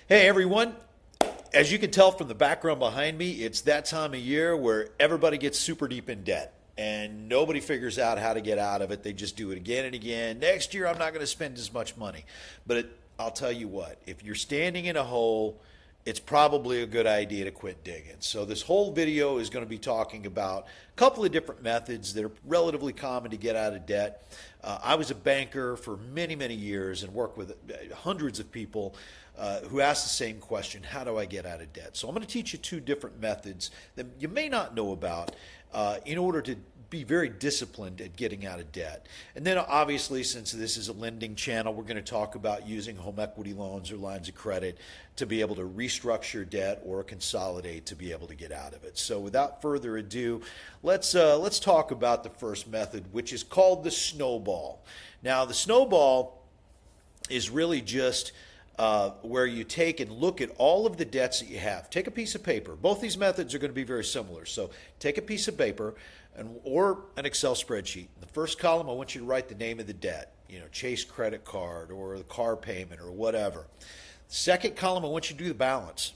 Hey everyone, as you can tell from the background behind me, it's that time of year where everybody gets super deep in debt and nobody figures out how to get out of it. They just do it again and again. Next year, I'm not going to spend as much money. I'll tell you what, if you're standing in a hole, it's probably a good idea to quit digging. So, this whole video is going to be talking about a couple of different methods that are relatively common to get out of debt. I was a banker for many, many years and worked with hundreds of people who ask the same question: how do I get out of debt? So, I'm going to teach you two different methods that you may not know about in order to be very disciplined at getting out of debt. And then obviously, since this is a lending channel, we're going to talk about using home equity loans or lines of credit to be able to restructure debt or consolidate to be able to get out of it. So without further ado, let's talk about the first method, which is called the snowball. Now, the snowball is really just where you take and look at all of the debts that you have. Take a piece of paper. Both these methods are going to be very similar. So take a piece of paper or an Excel spreadsheet. In the first column, I want you to write the name of the debt, Chase credit card or the car payment or whatever. Second column, I want you to do the balance.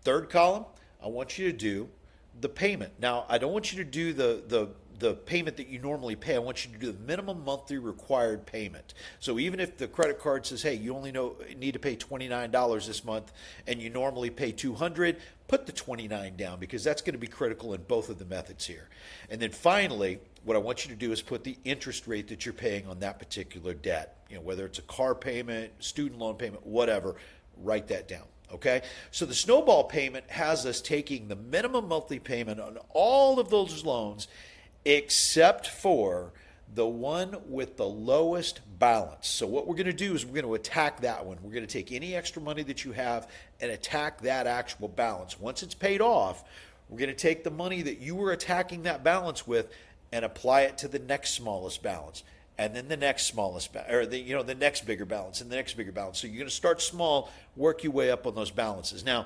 Third column, I want you to do the payment. Now, I don't want you to do the payment that you normally pay. I want you to do the minimum monthly required payment. So even if the credit card says, hey, you only need to pay $29 this month and you normally pay $200, put the $29 down, because that's going to be critical in both of the methods here. And then finally, what I want you to do is put the interest rate that you're paying on that particular debt. Whether it's a car payment, student loan payment, whatever, write that down. Okay, so the snowball payment has us taking the minimum monthly payment on all of those loans except for the one with the lowest balance. So what we're going to do is we're going to attack that one. We're going to take any extra money that you have and attack that actual balance. Once it's paid off, we're going to take the money that you were attacking that balance with and apply it to the next smallest balance, and then the next smallest the next bigger balance, and the next bigger balance. So you're going to start small, work your way up on those balances. Now,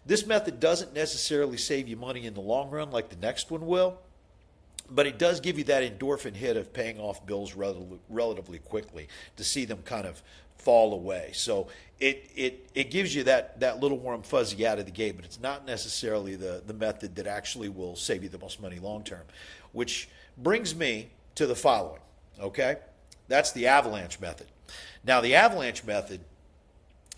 this method doesn't necessarily save you money in the long run like the next one will, but it does give you that endorphin hit of paying off bills relatively quickly to see them kind of fall away. So it gives you that little warm fuzzy out of the gate, but it's not necessarily the method that actually will save you the most money long term. Which brings me to the following, okay? That's the avalanche method. Now, the avalanche method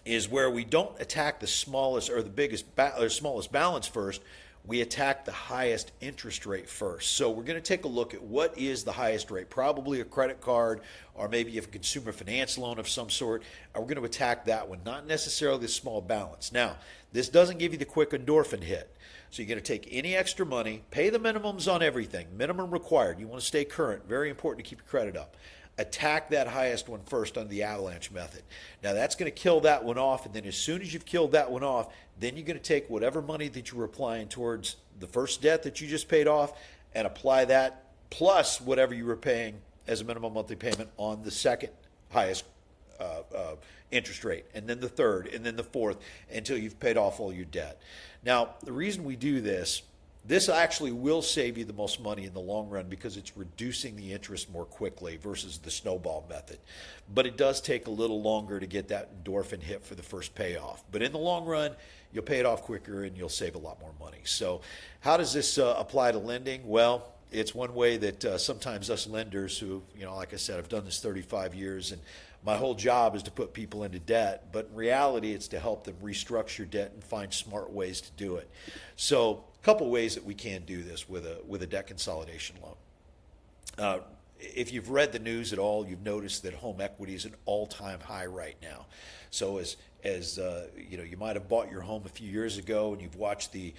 is where we don't attack the smallest or the biggest or smallest balance first. We attack the highest interest rate first. So we're going to take a look at what is the highest rate, probably a credit card or maybe a consumer finance loan of some sort. And we're going to attack that one, not necessarily the small balance. Now, this doesn't give you the quick endorphin hit. So you're going to take any extra money, pay the minimums on everything, minimum required. You want to stay current, very important to keep your credit up. Attack that highest one first under the avalanche method. Now, that's going to kill that one off, and then as soon as you've killed that one off, then you're going to take whatever money that you were applying towards the first debt that you just paid off and apply that plus whatever you were paying as a minimum monthly payment on the second highest interest rate, and then the third, and then the fourth, until you've paid off all your debt. Now, the reason we do this actually will save you the most money in the long run because it's reducing the interest more quickly versus the snowball method. But it does take a little longer to get that endorphin hit for the first payoff. But in the long run, you'll pay it off quicker and you'll save a lot more money. So how does this apply to lending? Well, it's one way that sometimes us lenders who, like I said, I've done this 35 years and my whole job is to put people into debt, but in reality, it's to help them restructure debt and find smart ways to do it. So a couple ways that we can do this with a debt consolidation loan. If you've read the news at all, you've noticed that home equity is an all-time high right now. So as you might have bought your home a few years ago and you've watched the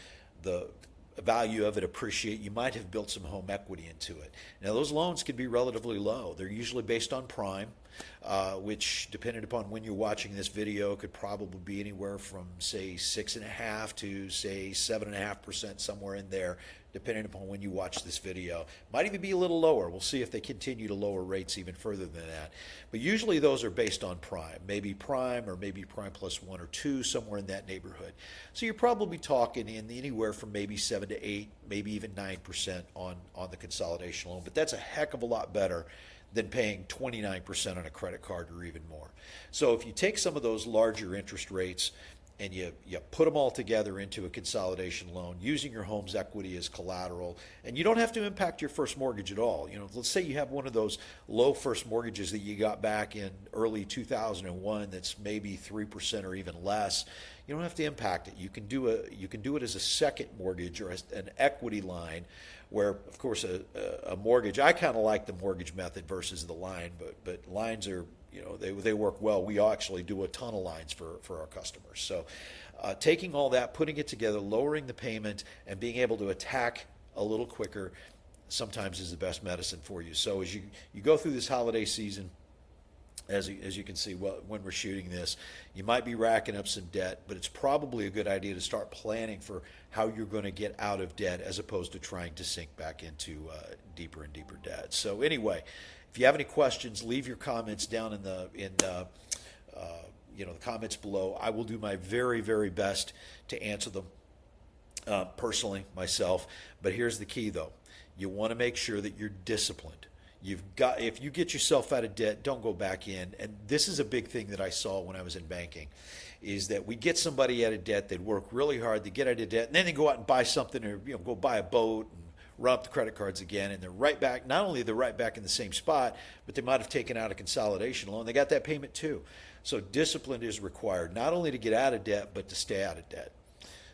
value of it appreciate, you might have built some home equity into it. Now, those loans can be relatively low. They're usually based on prime, which, depending upon when you're watching this video, could probably be anywhere from, say, 6.5% to, say, 7.5%, somewhere in there, depending upon when you watch this video. Might even be a little lower. We'll see if they continue to lower rates even further than that. But usually those are based on prime, maybe prime or maybe prime plus 1 or 2, somewhere in that neighborhood. So you're probably talking in anywhere from maybe 7 to 8, maybe even 9% on the consolidation loan. But that's a heck of a lot better than paying 29% on a credit card or even more. So if you take some of those larger interest rates and you put them all together into a consolidation loan using your home's equity as collateral, and you don't have to impact your first mortgage at all. Let's say you have one of those low first mortgages that you got back in early 2001 that's maybe 3% or even less. You don't have to impact it. You can do it as a second mortgage or an equity line, where of course a mortgage, I kind of like the mortgage method versus the line, but lines are, they work well. We actually do a ton of lines for our customers. So taking all that, putting it together, lowering the payment, and being able to attack a little quicker sometimes is the best medicine for you. So as you go through this holiday season, as you can see, when we're shooting this, you might be racking up some debt, but it's probably a good idea to start planning for how you're going to get out of debt as opposed to trying to sink back into deeper and deeper debt. So anyway, if you have any questions, leave your comments down in the comments below. I will do my very, very best to answer them myself. But here's the key, though. You want to make sure that you're disciplined. If you get yourself out of debt, don't go back in. And this is a big thing that I saw when I was in banking, is that we get somebody out of debt, they'd work really hard, they get out of debt, and then they go out and buy something, or go buy a boat and run up the credit cards again, and they're right back. Not only they're right back in the same spot, but they might have taken out a consolidation loan. They got that payment too. So discipline is required, not only to get out of debt, but to stay out of debt.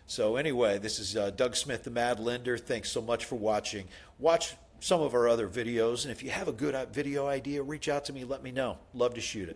So anyway, this is Doug Smith, the Mad Lender. Thanks so much for watching. Watch some of our other videos, and if you have a good video idea, reach out to me, let me know. Love to shoot it.